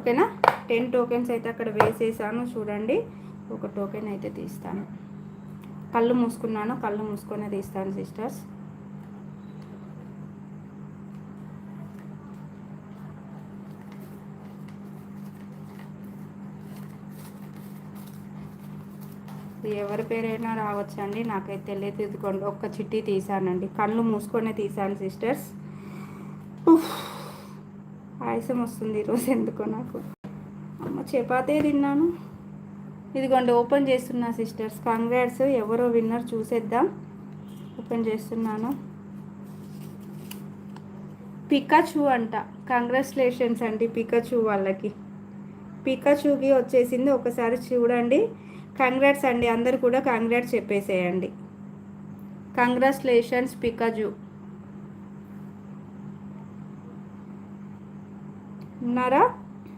ఓకేనా. 10 టోకెన్స్ అయితే అక్కడ వేసేసాను చూడండి. ఒక టోకెన్ అయితే తీస్తాను. కళ్ళు మూసుకున్నాను, కళ్ళు మూసుకొనే తీస్తాను సిస్టర్స్. ఎవరి పేరైనా రావచ్చండి, నాకైతే తెలియదు. ఇదిగోండి ఒక్క చిట్టి తీసానండి, కళ్ళు మూసుకొనే తీసాను సిస్టర్స్. ఆయాసం వస్తుంది ఈరోజు ఎందుకో నాకు. అమ్మ చపాతే తిన్నాను. ఇదిగోండి ఓపెన్ చేస్తున్నా సిస్టర్స్. కంగ్రాట్స్, ఎవరో విన్నర్ చూసేద్దాం. ఓపెన్ చేస్తున్నాను. పికాచూ అంట. కంగ్రాచులేషన్స్ అండి పికాచూ వాళ్ళకి. పికాచూకి వచ్చేసింది, ఒకసారి చూడండి. కంగ్రాట్స్ అండి, అందరు కూడా కంగ్రాట్స్ చెప్పేసేయండి. కంగ్రాచులేషన్స్ పికాచూ. ఉన్నారా?